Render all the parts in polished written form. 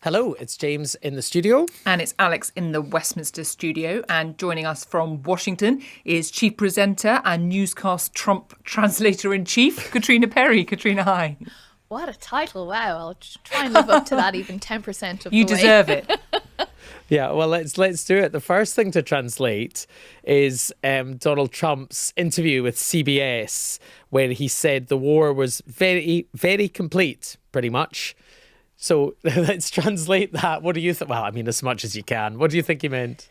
Hello, it's James in the studio. And it's Alex in the Westminster studio. And joining us from Washington is chief presenter and newscast Trump translator-in-chief, Caitríona Perry. Caitríona, hi. What a title. Wow. I'll try and live up to that even 10% of You the way. deserve it. Yeah, well, let's do it. The first thing to translate is Donald Trump's interview with CBS, where he said the war was very, very complete, pretty much. So let's translate that. What do you think? Well, I mean, as much as you can. What do you think he meant?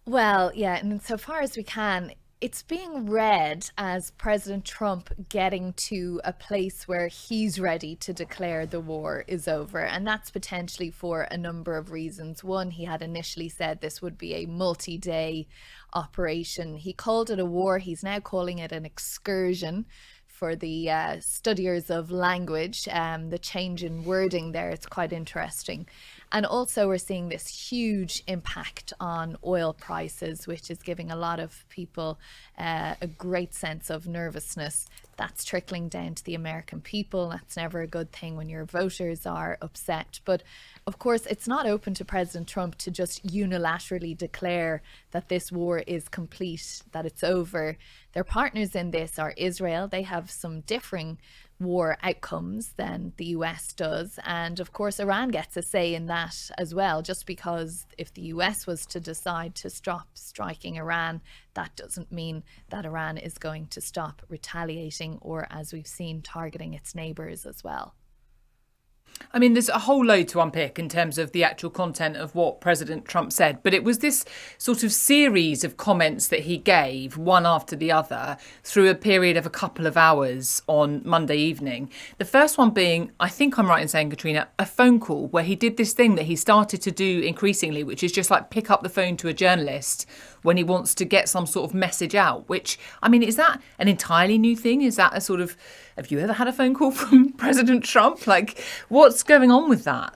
Well, yeah, and so far as we can, it's being read as President Trump getting to a place where he's ready to declare the war is over. And that's potentially for a number of reasons. One, he had initially said this would be a multi-day operation. He called it a war. He's now calling it an excursion. For the studiers of language, the change in wording there, it's quite interesting. And also we're seeing this huge impact on oil prices, which is giving a lot of people a great sense of nervousness. That's trickling down to the American people. That's never a good thing when your voters are upset. But of course, it's not open to President Trump to just unilaterally declare that this war is complete, that it's over. Their partners in this are Israel. They have some differing war outcomes than the US does. And of course, Iran gets a say in that as well, just because if the US was to decide to stop striking Iran, that doesn't mean that Iran is going to stop retaliating or, as we've seen, targeting its neighbours as well. I mean, there's a whole load to unpick in terms of the actual content of what President Trump said, but it was this sort of series of comments that he gave, one after the other, through a period of a couple of hours on Monday evening. The first one being, I think I'm right in saying, Caitríona, a phone call where he did this thing that he started to do increasingly, which is just like pick up the phone to a journalist when he wants to get some sort of message out, which, I mean, is that an entirely new thing? Is that a sort of, have you ever had a phone call from President Trump? Like, what's going on with that?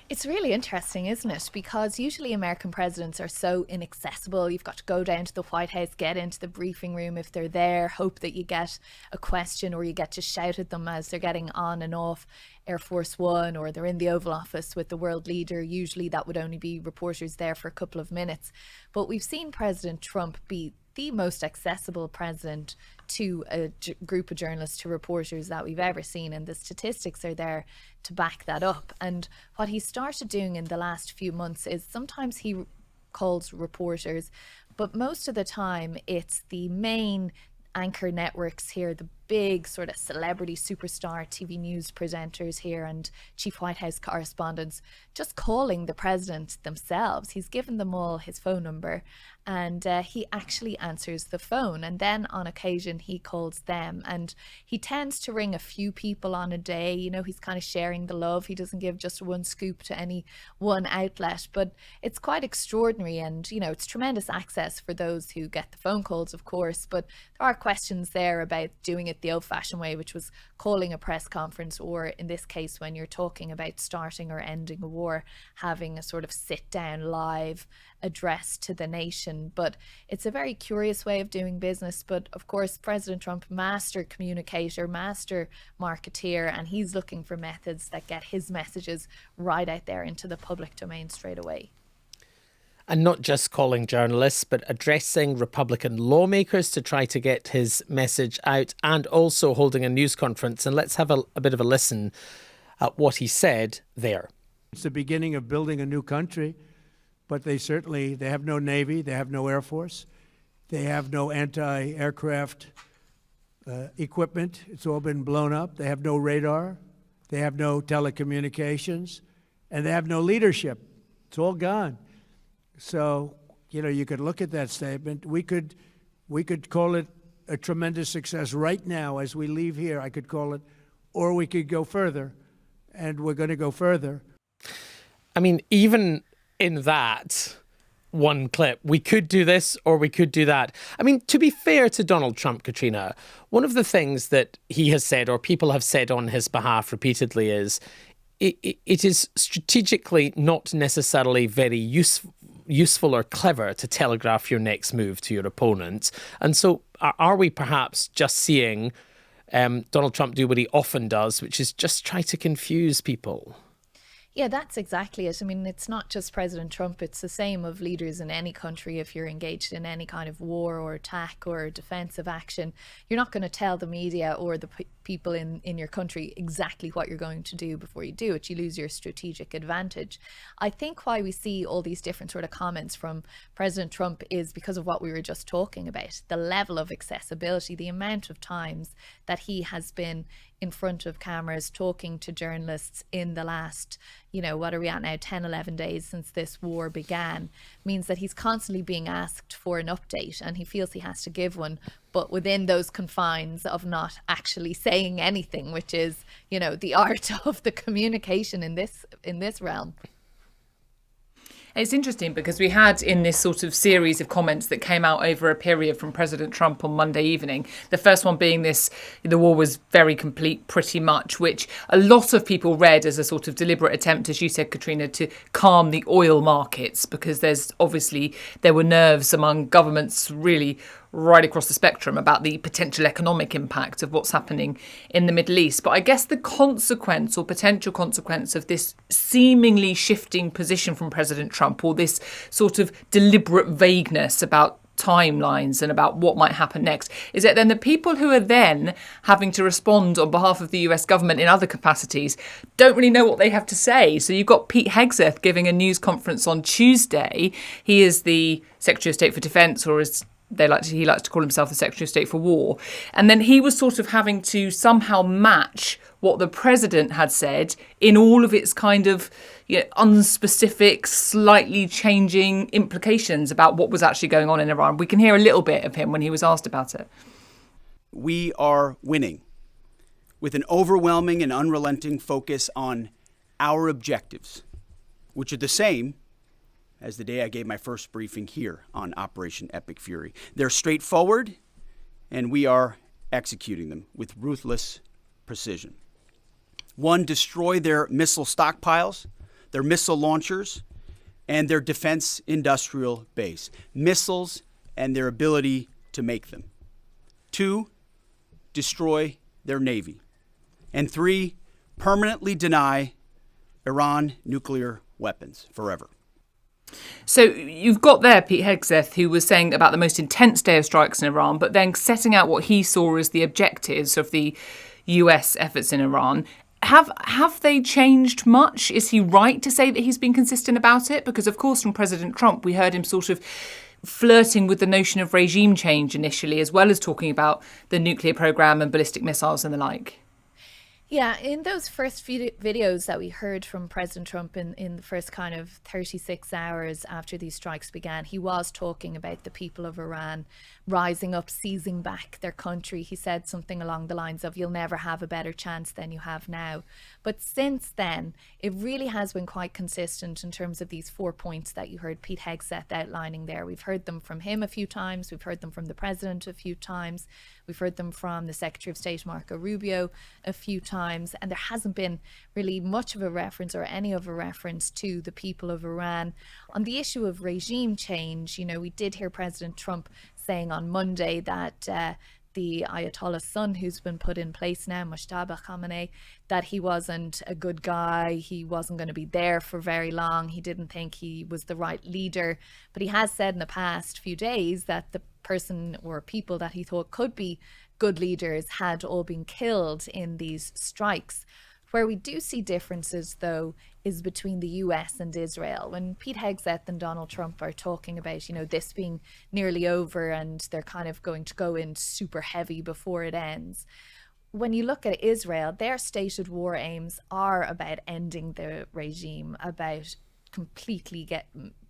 It's really interesting, isn't it? Because usually American presidents are so inaccessible. You've got to go down to the White House, get into the briefing room if they're there, hope that you get a question or you get to shout at them as they're getting on and off Air Force One, or they're in the Oval Office with the world leader. Usually that would only be reporters there for a couple of minutes. But we've seen President Trump be the most accessible president to a group of journalists, to reporters that we've ever seen. And the statistics are there to back that up. And what he started doing in the last few months is sometimes he calls reporters, but most of the time it's the main anchor networks here, the big sort of celebrity superstar TV news presenters here and chief White House correspondents, just calling the president themselves. He's given them all his phone number and he actually answers the phone, and then on occasion he calls them, and he tends to ring a few people on a day. You know, he's kind of sharing the love. He doesn't give just one scoop to any one outlet, but it's quite extraordinary. And you know, it's tremendous access for those who get the phone calls, of course, but there are questions there about doing it the old-fashioned way, which was calling a press conference, or in this case, when you're talking about starting or ending a war, having a sort of sit-down live address to the nation. But it's a very curious way of doing business. But of course, President Trump, master communicator, master marketeer, and he's looking for methods that get his messages right out there into the public domain straight away. And not just calling journalists, but addressing Republican lawmakers to try to get his message out, and also holding a news conference. And let's have a bit of a listen at what he said there. It's the beginning of building a new country, but they have no Navy, they have no Air Force, they have no anti-aircraft equipment. It's all been blown up. They have no radar, they have no telecommunications, and they have no leadership. It's all gone. So, you know, you could look at that statement. We could call it a tremendous success right now as we leave here. I could call it, or we could go further, and we're going to go further. I mean, even in that one clip, we could do this or we could do that. I mean, to be fair to Donald Trump, Caitríona, one of the things that he has said, or people have said on his behalf repeatedly, is it is strategically not necessarily very useful or clever to telegraph your next move to your opponent. And so are we perhaps just seeing Donald Trump do what he often does, which is just try to confuse people? Yeah, that's exactly it. I mean, it's not just President Trump, it's the same of leaders in any country. If you're engaged in any kind of war or attack or defensive action, you're not going to tell the media or the people in your country exactly what you're going to do before you do it. You lose your strategic advantage. I think why we see all these different sort of comments from President Trump is because of what we were just talking about, the level of accessibility, the amount of times that he has been in front of cameras talking to journalists in the last, what are we at now, 10, 11 days since this war began, means that he's constantly being asked for an update and he feels he has to give one, but within those confines of not actually saying anything, which is, the art of the communication in this realm. It's interesting because we had in this sort of series of comments that came out over a period from President Trump on Monday evening, the first one being this, the war was very complete pretty much, which a lot of people read as a sort of deliberate attempt, as you said, Caitríona, to calm the oil markets, because there were nerves among governments really right across the spectrum about the potential economic impact of what's happening in the Middle East. But I guess the consequence or potential consequence of this seemingly shifting position from President Trump, or this sort of deliberate vagueness about timelines and about what might happen next, is that then the people who are then having to respond on behalf of the US government in other capacities don't really know what they have to say. So you've got Pete Hegseth giving a news conference on Tuesday. He is the Secretary of State for Defence, or as he likes to call himself the Secretary of State for War. And then he was sort of having to somehow match what the president had said in all of its kind of unspecific, slightly changing implications about what was actually going on in Iran. We can hear a little bit of him when he was asked about it. We are winning with an overwhelming and unrelenting focus on our objectives, which are the same as the day I gave my first briefing here on Operation Epic Fury. They're straightforward, and we are executing them with ruthless precision. 1, destroy their missile stockpiles, their missile launchers, and their defense industrial base, missiles and their ability to make them. 2, destroy their navy. And 3, permanently deny Iran nuclear weapons forever. So you've got there Pete Hegseth, who was saying about the most intense day of strikes in Iran, but then setting out what he saw as the objectives of the US efforts in Iran. Have they changed much? Is he right to say that he's been consistent about it? Because, of course, from President Trump, we heard him sort of flirting with the notion of regime change initially, as well as talking about the nuclear program and ballistic missiles and the like. Yeah, in those first few videos that we heard from President Trump in the first kind of 36 hours after these strikes began, he was talking about the people of Iran rising up, seizing back their country. He said something along the lines of, "You'll never have a better chance than you have now." But since then, it really has been quite consistent in terms of these 4 points that you heard Pete Hegseth outlining there. We've heard them from him a few times. We've heard them from the president a few times. We've heard them from the Secretary of State, Marco Rubio, a few times. And there hasn't been really much of a reference or any of a reference to the people of Iran. On the issue of regime change, we did hear President Trump saying on Monday that the Ayatollah's son, who's been put in place now, Mojtaba Khamenei, that he wasn't a good guy. He wasn't going to be there for very long. He didn't think he was the right leader. But he has said in the past few days that the person or people that he thought could be good leaders had all been killed in these strikes. Where we do see differences, though, is between the US and Israel. When Pete Hegseth and Donald Trump are talking about, this being nearly over and they're kind of going to go in super heavy before it ends. When you look at Israel, their stated war aims are about ending the regime, about completely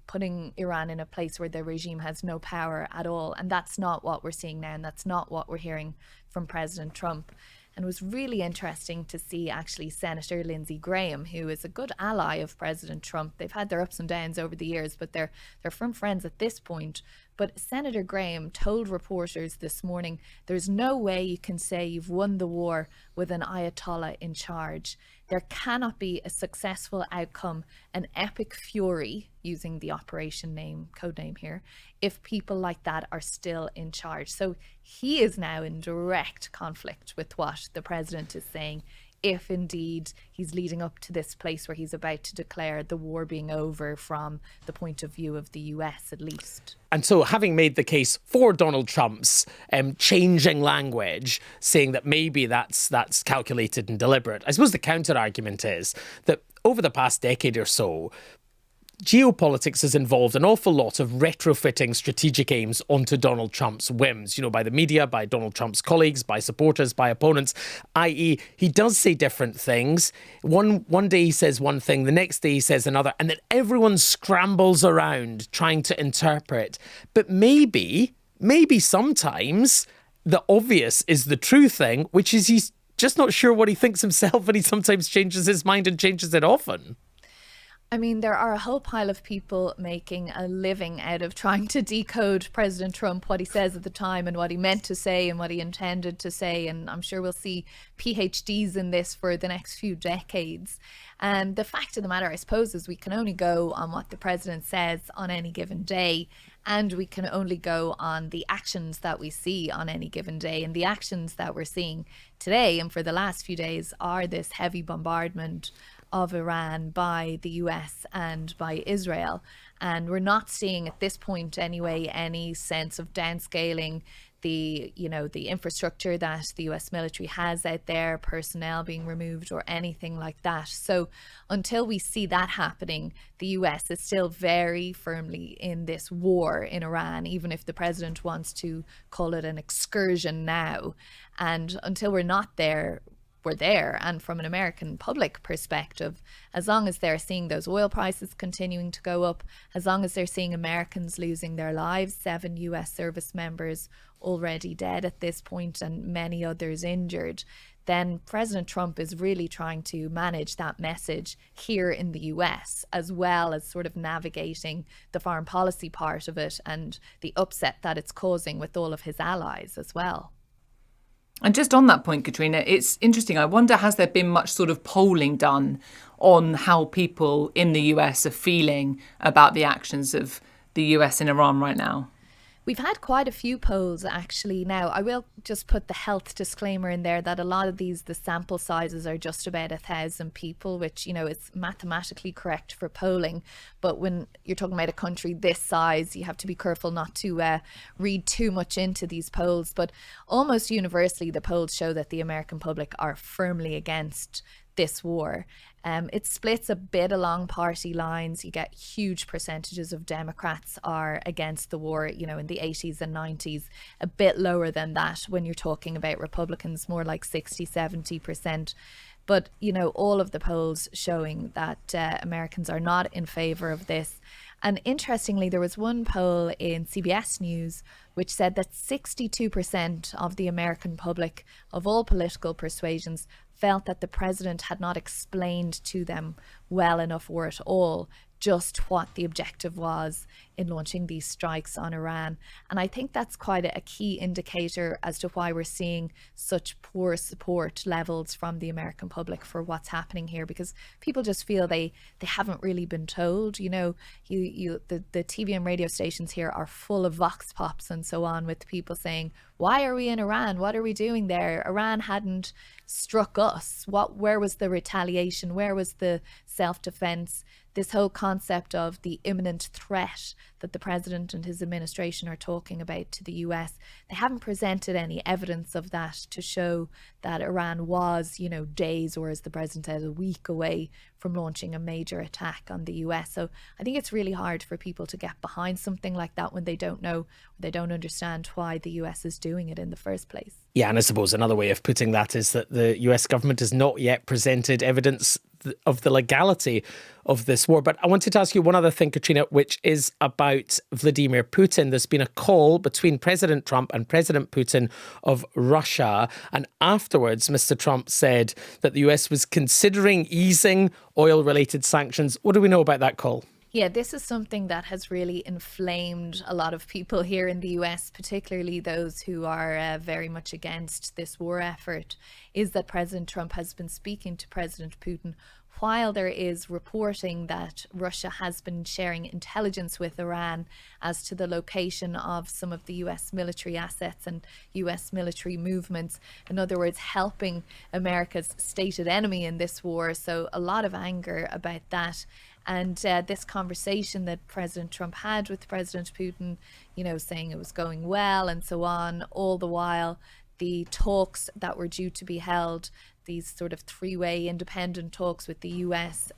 putting Iran in a place where the regime has no power at all. And that's not what we're seeing now, and that's not what we're hearing from President Trump. And it was really interesting to see actually Senator Lindsey Graham, who is a good ally of President Trump. They've had their ups and downs over the years, but they're firm friends at this point. But Senator Graham told reporters this morning, there's no way you can say you've won the war with an Ayatollah in charge. There cannot be a successful outcome, an epic fury, using the operation name, code name here, if people like that are still in charge. So he is now in direct conflict with what the president is saying if indeed he's leading up to this place where he's about to declare the war being over from the point of view of the US at least. And so having made the case for Donald Trump's changing language, saying that maybe that's calculated and deliberate, I suppose the counter-argument is that over the past decade or so, geopolitics has involved an awful lot of retrofitting strategic aims onto Donald Trump's whims, by the media, by Donald Trump's colleagues, by supporters, by opponents, i.e. he does say different things. One day he says one thing, the next day he says another, and then everyone scrambles around trying to interpret. But maybe sometimes the obvious is the true thing, which is he's just not sure what he thinks himself, and he sometimes changes his mind and changes it often. I mean, there are a whole pile of people making a living out of trying to decode President Trump, what he says at the time and what he meant to say and what he intended to say. And I'm sure we'll see PhDs in this for the next few decades. And the fact of the matter, I suppose, is we can only go on what the president says on any given day. And we can only go on the actions that we see on any given day. And the actions that we're seeing today and for the last few days are this heavy bombardment of Iran by the US and by Israel. And we're not seeing at this point anyway any sense of downscaling the infrastructure that the US military has out there, personnel being removed or anything like that. So until we see that happening, the US is still very firmly in this war in Iran, even if the president wants to call it an excursion now. And until we're not there, we're there. And from an American public perspective, as long as they're seeing those oil prices continuing to go up, as long as they're seeing Americans losing their lives, 7 US service members already dead at this point and many others injured, then President Trump is really trying to manage that message here in the US, as well as sort of navigating the foreign policy part of it and the upset that it's causing with all of his allies as well. And just on that point, Caitríona, it's interesting. I wonder, has there been much sort of polling done on how people in the US are feeling about the actions of the US in Iran right now? We've had quite a few polls, actually. Now, I will just put the health disclaimer in there that a lot of these, the sample sizes are just about 1,000 people, which, is mathematically correct for polling. But when you're talking about a country this size, you have to be careful not to read too much into these polls. But almost universally, the polls show that the American public are firmly against this war. It splits a bit along party lines. You get huge percentages of Democrats are against the war, in the 80s and 90s, a bit lower than that when you're talking about Republicans, more like 60-70%. But, all of the polls showing that Americans are not in favor of this. And interestingly, there was one poll in CBS News which said that 62% of the American public of all political persuasions felt that the president had not explained to them well enough or at all just what the objective was in launching these strikes on Iran. And I think that's quite a key indicator as to why we're seeing such poor support levels from the American public for what's happening here, because people just feel they haven't really been told. The TV and radio stations here are full of vox pops and so on, with people saying, why are we in Iran? What are we doing there? Iran hadn't struck us. Where was the retaliation? Where was the self-defense? This whole concept of the imminent threat that the president and his administration are talking about to the US, they haven't presented any evidence of that to show that Iran was, days, or as the president said, a week away from launching a major attack on the US. So I think it's really hard for people to get behind something like that when they don't know, they don't understand why the US is doing it in the first place. Yeah, and I suppose another way of putting that is that the US government has not yet presented evidence of the legality of this war. But I wanted to ask you one other thing, Caitríona, which is about Vladimir Putin. There's been a call between President Trump and President Putin of Russia. And afterwards, Mr. Trump said that the US was considering easing oil-related sanctions. What do we know about that call? Yeah, this is something that has really inflamed a lot of people here in the US, particularly those who are very much against this war effort, is that President Trump has been speaking to President Putin while there is reporting that Russia has been sharing intelligence with Iran as to the location of some of the US military assets and US military movements, in other words, helping America's stated enemy in this war. So a lot of anger about that. And this conversation that President Trump had with President Putin, saying it was going well and so on, all the while the talks that were due to be held, these sort of three-way independent talks with the US,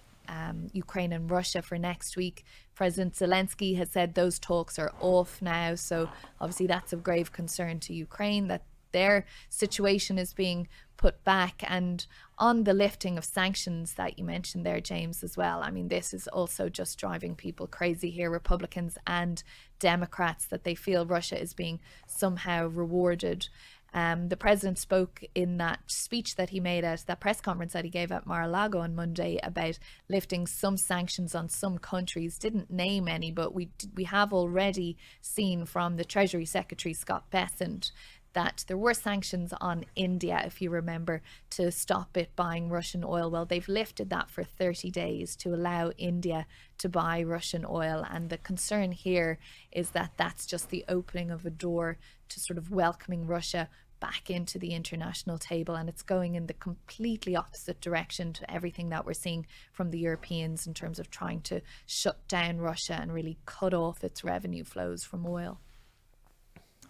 Ukraine and Russia for next week. President Zelensky has said those talks are off now. So obviously that's of grave concern to Ukraine, that their situation is being put back. And on the lifting of sanctions that you mentioned there, James, as well, I mean, this is also just driving people crazy here, Republicans and Democrats, that they feel Russia is being somehow rewarded. The president spoke in that speech that he made at that press conference that he gave at Mar-a-Lago on Monday about lifting some sanctions on some countries. Didn't name any, but we have already seen from the Treasury Secretary Scott Bessent that there were sanctions on India, if you remember, to stop it buying Russian oil. Well, they've lifted that for 30 days to allow India to buy Russian oil. And the concern here is that that's just the opening of a door to sort of welcoming Russia back into the international table, and it's going in the completely opposite direction to everything that we're seeing from the Europeans in terms of trying to shut down Russia and really cut off its revenue flows from oil.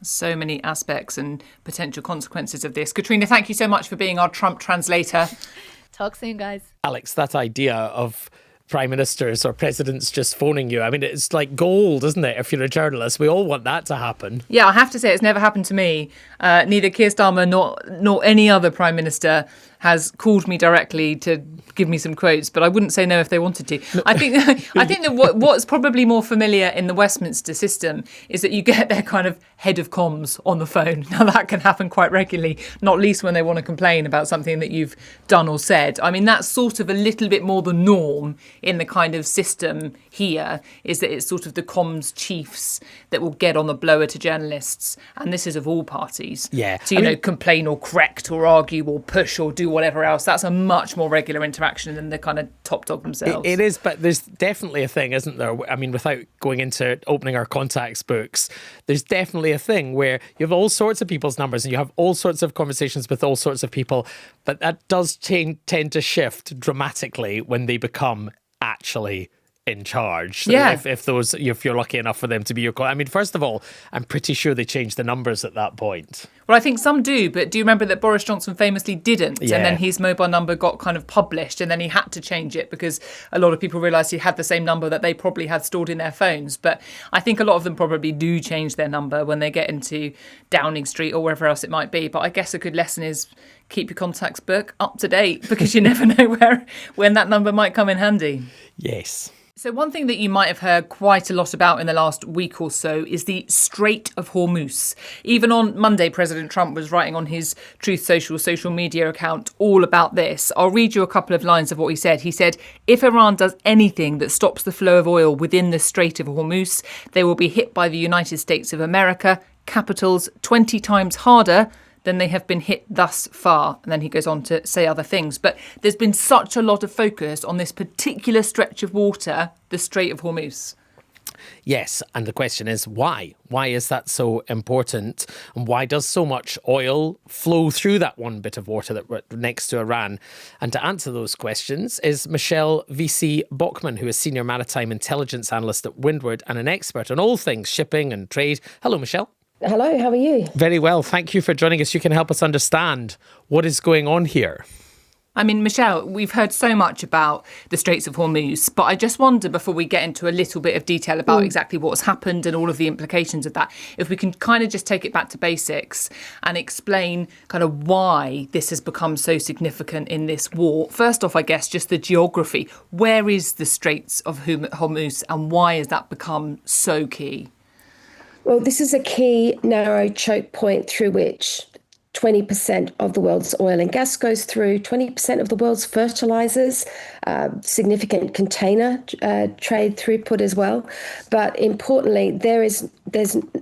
So many aspects and potential consequences of this. Caitríona, thank you so much for being our Trump translator. Talk soon, guys. Alex, that idea of prime ministers or presidents just phoning you, I mean, it's like gold, isn't it? If you're a journalist, we all want that to happen. Yeah, I have to say it's never happened to me. Neither Keir Starmer nor any other prime minister has called me directly to give me some quotes, but I wouldn't say no if they wanted to. No. I think that what's probably more familiar in the Westminster system is that you get their kind of head of comms on the phone. Now that can happen quite regularly, not least when they want to complain about something that you've done or said. I mean, that's sort of a little bit more the norm in the kind of system here, is that it's sort of the comms chiefs that will get on the blower to journalists, and this is of all parties. Yeah. To complain or correct or argue or push or do whatever else. That's a much more regular interaction than the kind of top dog themselves. It is, but there's definitely a thing, isn't there? I mean, without going into opening our contacts books, there's definitely a thing where you have all sorts of people's numbers and you have all sorts of conversations with all sorts of people, but that does tend to shift dramatically when they become actually in charge. Yeah. If you're lucky enough for them to be your I mean, first of all, I'm pretty sure they changed the numbers at that point. Well, I think some do, but do you remember that Boris Johnson famously didn't? Yeah. And then his mobile number got kind of published and then he had to change it because a lot of people realised he had the same number that they probably had stored in their phones. But I think a lot of them probably do change their number when they get into Downing Street or wherever else it might be. But I guess a good lesson is keep your contacts book up to date because you never know when that number might come in handy. Yes. So one thing that you might have heard quite a lot about in the last week or so is the Strait of Hormuz. Even on Monday, President Trump was writing on his Truth social media account all about this. I'll read you a couple of lines of what he said. He said, if Iran does anything that stops the flow of oil within the Strait of Hormuz, they will be hit by the United States of America, capitals 20 times harder than they have been hit thus far. And then he goes on to say other things. But there's been such a lot of focus on this particular stretch of water, the Strait of Hormuz. Yes, and the question is why? Why is that so important? And why does so much oil flow through that one bit of water that next to Iran? And to answer those questions is Michelle Wiese Bockmann, who is Senior Maritime Intelligence Analyst at Windward and an expert on all things shipping and trade. Hello, Michelle. Hello, how are you? Very well. Thank you for joining us. You can help us understand what is going on here. I mean, Michelle, we've heard so much about the Straits of Hormuz, but I just wonder, before we get into a little bit of detail about exactly what's happened and all of the implications of that, if we can kind of just take it back to basics and explain kind of why this has become so significant in this war. First off, I guess, just the geography. Where is the Straits of Hormuz and why has that become so key? Well, this is a key narrow choke point through which 20% of the world's oil and gas goes through, 20% of the world's fertilizers, significant container trade throughput as well. But importantly, there's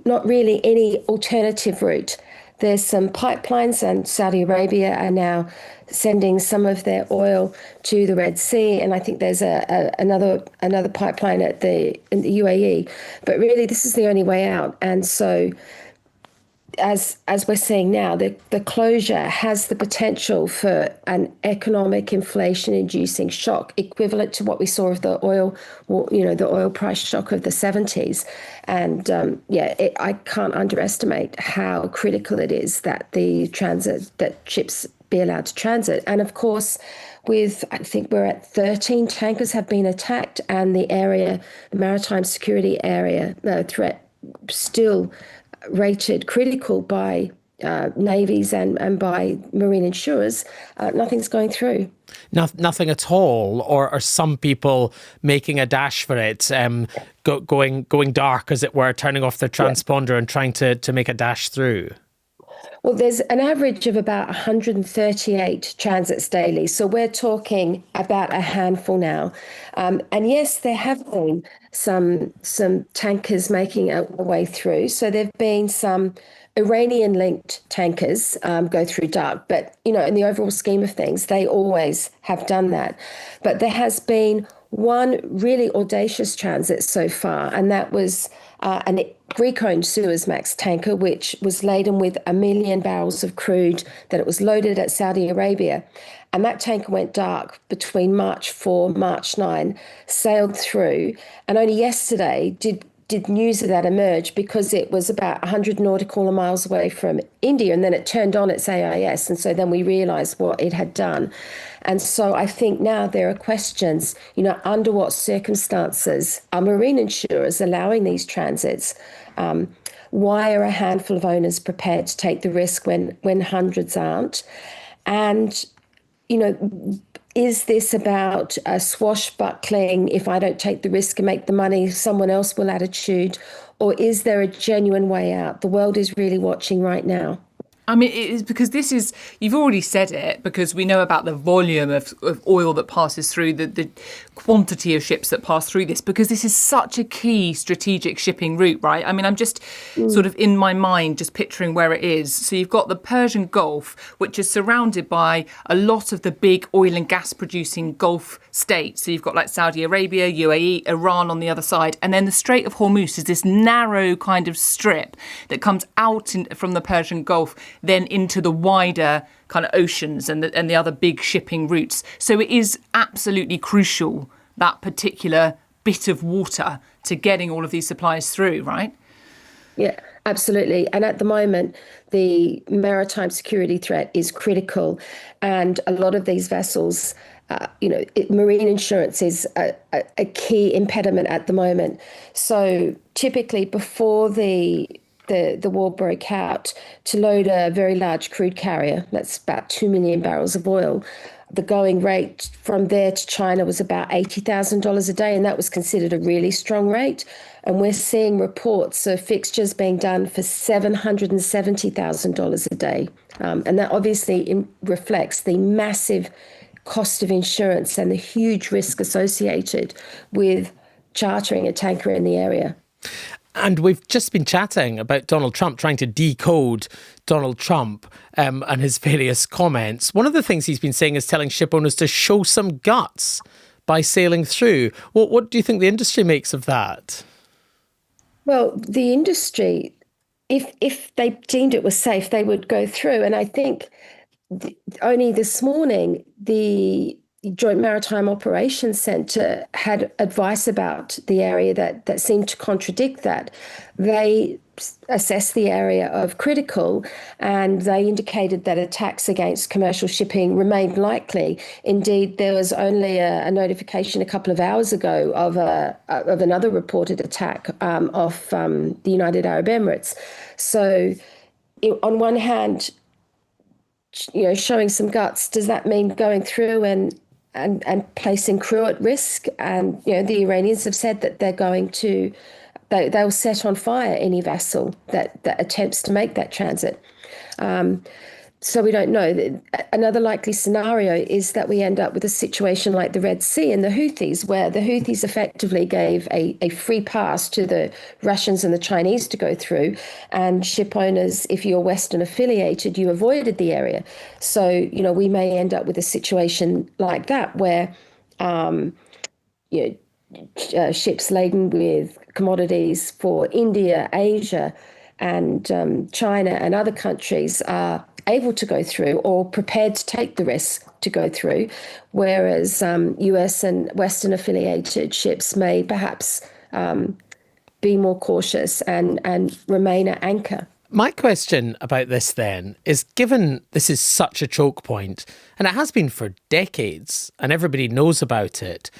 not really any alternative route There's some pipelines, and Saudi Arabia are now sending some of their oil to the Red Sea, and I think there's another pipeline in the UAE. But really, this is the only way out. And so, as we're seeing now, the closure has the potential for an economic inflation-inducing shock equivalent to what we saw of the oil price shock of the 70s. And I can't underestimate how critical it is that that ships be allowed to transit. And of course, I think we're at 13 tankers have been attacked, and the maritime security area threat still rated critical by navies and by marine insurers. Nothing's going through. Nothing at all, or are some people making a dash for it, going dark, as it were, turning off their transponder and trying to make a dash through? Well, there's an average of about 138 transits daily. So we're talking about a handful now. And yes, there have been some tankers making a way through. So there have been some Iranian-linked tankers go through dark. But, in the overall scheme of things, they always have done that. But there has been one really audacious transit so far, and that was an Greek-owned Suezmax tanker, which was laden with 1 million barrels of crude that it was loaded at Saudi Arabia. And that tanker went dark between March 4, March 9, sailed through, and only yesterday did news of that emerge, because it was about 100 nautical miles away from India, and then it turned on its AIS, and so then we realised what it had done. And so I think now there are questions, under what circumstances are marine insurers allowing these transits? Why are a handful of owners prepared to take the risk when hundreds aren't? And, is this about a swashbuckling, if I don't take the risk and make the money, someone else will attitude? Or is there a genuine way out? The world is really watching right now. I mean, it is because you've already said it, because we know about the volume of oil that passes through, the quantity of ships that pass through this, because this is such a key strategic shipping route, right? I mean, I'm just sort of in my mind just picturing where it is. So you've got the Persian Gulf, which is surrounded by a lot of the big oil and gas producing Gulf states. So you've got like Saudi Arabia, UAE, Iran on the other side. And then the Strait of Hormuz is this narrow kind of strip that comes out from the Persian Gulf, then into the wider kind of oceans and the other big shipping routes. So it is absolutely crucial, that particular bit of water, to getting all of these supplies through, right? Yeah, absolutely. And at the moment, the maritime security threat is critical. And a lot of these vessels, marine insurance is a key impediment at the moment. So typically before the war broke out, to load a very large crude carrier, that's about 2 million barrels of oil, the going rate from there to China was about $80,000 a day, and that was considered a really strong rate. And we're seeing reports of fixtures being done for $770,000 a day. And that obviously reflects the massive cost of insurance and the huge risk associated with chartering a tanker in the area. And we've just been chatting about Donald Trump, trying to decode Donald Trump and his various comments. One of the things he's been saying is telling ship owners to show some guts by sailing through. What do you think the industry makes of that? Well, the industry, if they deemed it was safe, they would go through. And I think only this morning, the Joint Maritime Operations Centre had advice about the area that seemed to contradict that. They assessed the area of critical, and they indicated that attacks against commercial shipping remained likely. Indeed, there was only a notification a couple of hours ago of another reported attack off the United Arab Emirates. So, on one hand, showing some guts, does that mean going through and placing crew at risk? And the Iranians have said that they're going to they'll set on fire any vessel that attempts to make that transit. So we don't know. Another likely scenario is that we end up with a situation like the Red Sea and the Houthis, where the Houthis effectively gave a free pass to the Russians and the Chinese to go through, and ship owners, if you're Western affiliated, you avoided the area. So, we may end up with a situation like that where ships laden with commodities for India, Asia, and China and other countries are able to go through or prepared to take the risk to go through, whereas US and Western affiliated ships may perhaps be more cautious and remain at anchor. My question about this then is, given this is such a choke point, and it has been for decades, and everybody knows about it,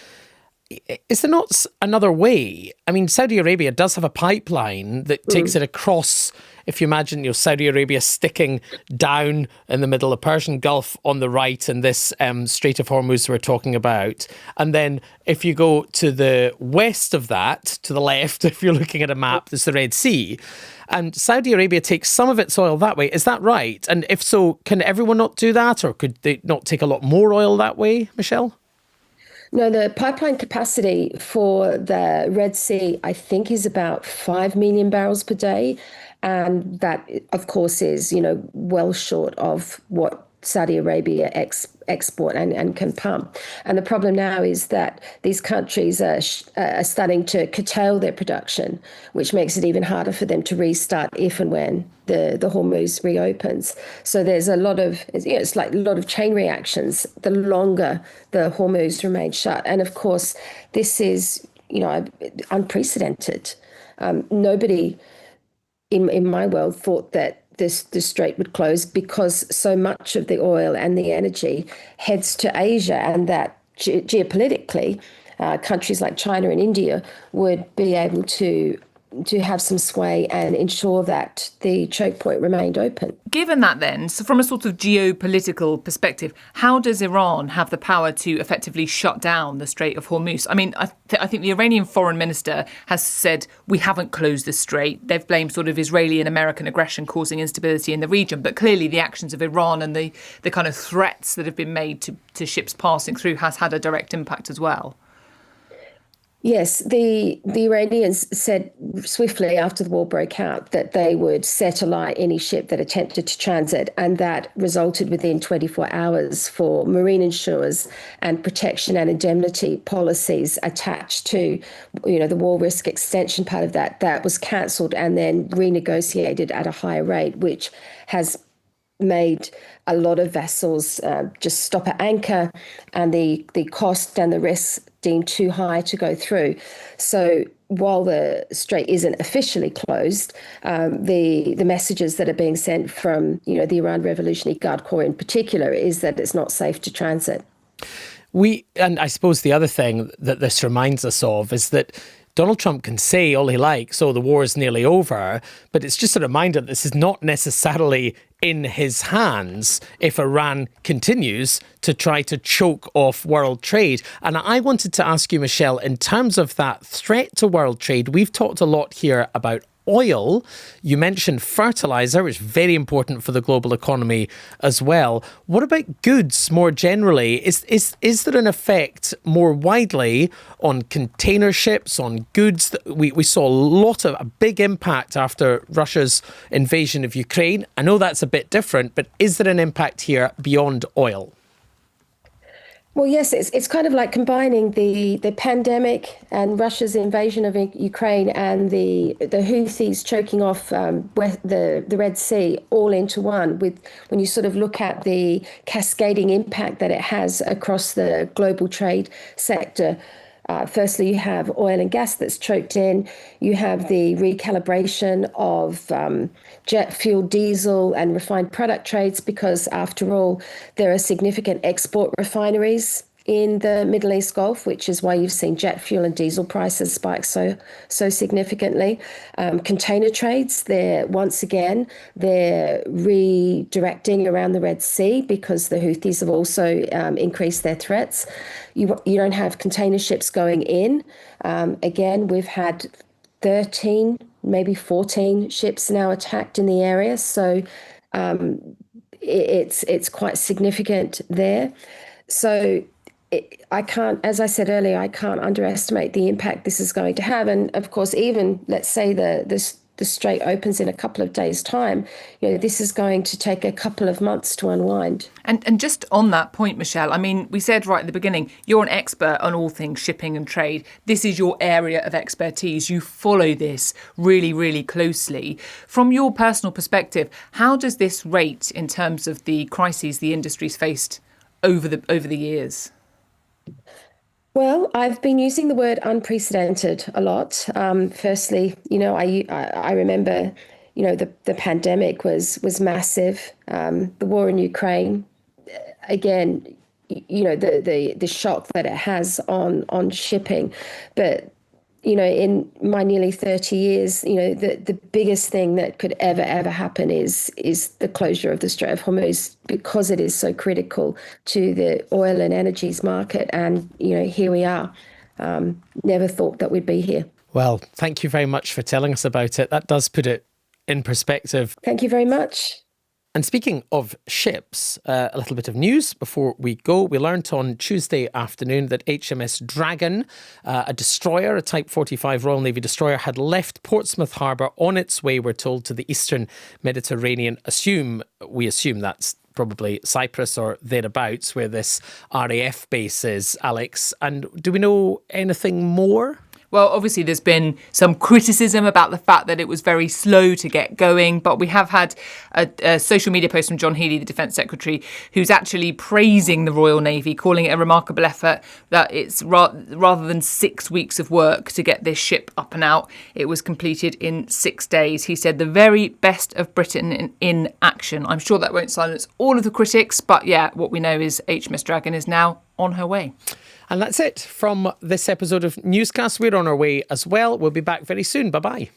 is there not another way? I mean, Saudi Arabia does have a pipeline that takes it across. If you imagine, Saudi Arabia sticking down in the middle of the Persian Gulf on the right and this Strait of Hormuz we're talking about. And then if you go to the west of that, to the left, if you're looking at a map, there's the Red Sea. And Saudi Arabia takes some of its oil that way. Is that right? And if so, can everyone not do that? Or could they not take a lot more oil that way, Michelle? No, the pipeline capacity for the Red Sea, I think, is about 5 million barrels per day. And that, of course, is, well short of what Saudi Arabia export and can pump. And the problem now is that these countries are starting to curtail their production, which makes it even harder for them to restart if and when the Hormuz reopens. So there's a lot of, it's like a lot of chain reactions the longer the Hormuz remains shut. And of course, this is, unprecedented. Nobody in my world thought that the strait would close, because so much of the oil and the energy heads to Asia, and that geopolitically, countries like China and India would be able to have some sway and ensure that the choke point remained open. Given that then, so from a sort of geopolitical perspective, how does Iran have the power to effectively shut down the Strait of Hormuz? I mean, I think the Iranian foreign minister has said, we haven't closed the strait. They've blamed sort of Israeli and American aggression causing instability in the region. But clearly the actions of Iran and the kind of threats that have been made to ships passing through has had a direct impact as well. Yes, the Iranians said swiftly after the war broke out that they would set alight any ship that attempted to transit, and that resulted within 24 hours for marine insurers and protection and indemnity policies attached to, the war risk extension part of that was cancelled and then renegotiated at a higher rate, which has made a lot of vessels just stop at anchor, and the cost and the risk deemed too high to go through. So while the strait isn't officially closed, the messages that are being sent from the Iran Revolutionary Guard Corps in particular is that it's not safe to transit. And I suppose the other thing that this reminds us of is that Donald Trump can say all he likes, the war is nearly over, but it's just a reminder that this is not necessarily in his hands if Iran continues to try to choke off world trade. And I wanted to ask you, Michelle, in terms of that threat to world trade, we've talked a lot here about oil. You mentioned fertilizer, which is very important for the global economy as well. What about goods more generally? Is there an effect more widely on container ships, on goods? We saw a big impact after Russia's invasion of Ukraine. I know that's a bit different, but is there an impact here beyond oil? Well, yes, it's kind of like combining the pandemic and Russia's invasion of Ukraine and the Houthis choking off the Red Sea all into one. When you sort of look at the cascading impact that it has across the global trade sector. Firstly, you have oil and gas that's choked in. You have the recalibration of jet fuel, diesel and refined product trades, because after all, there are significant export refineries in the Middle East Gulf, which is why you've seen jet fuel and diesel prices spike so significantly. Container trades, they're redirecting around the Red Sea because the Houthis have also increased their threats. You don't have container ships going in. Again, we've had 13, maybe 14 ships now attacked in the area. So it's quite significant there. So I can't, as I said earlier, I can't underestimate the impact this is going to have. And of course, even let's say the strait opens in a couple of days' time, this is going to take a couple of months to unwind. And just on that point, Michelle, I mean, we said right at the beginning, you're an expert on all things shipping and trade. This is your area of expertise. You follow this really, really closely. From your personal perspective, how does this rate in terms of the crises the industry's faced over the years? Well, I've been using the word unprecedented a lot. Firstly, I remember, the pandemic was massive. The war in Ukraine, again, the shock that it has on shipping. But, in my nearly 30 years, the biggest thing that could ever happen is the closure of the Strait of Hormuz, because it is so critical to the oil and energies market. And, here we are. Never thought that we'd be here. Well, thank you very much for telling us about it. That does put it in perspective. Thank you very much. And speaking of ships, a little bit of news before we go. We learnt on Tuesday afternoon that HMS Dragon, a destroyer, a Type 45 Royal Navy destroyer, had left Portsmouth Harbour on its way, we're told, to the eastern Mediterranean. We assume that's probably Cyprus or thereabouts, where this RAF base is, Alex. And do we know anything more? Well, obviously, there's been some criticism about the fact that it was very slow to get going. But we have had a social media post from John Healey, the Defence Secretary, who's actually praising the Royal Navy, calling it a remarkable effort, that it's rather than 6 weeks of work to get this ship up and out, it was completed in 6 days. He said the very best of Britain in action. I'm sure that won't silence all of the critics. But yeah, what we know is HMS Dragon is now on her way. And that's it from this episode of Newscast. We're on our way as well. We'll be back very soon. Bye-bye.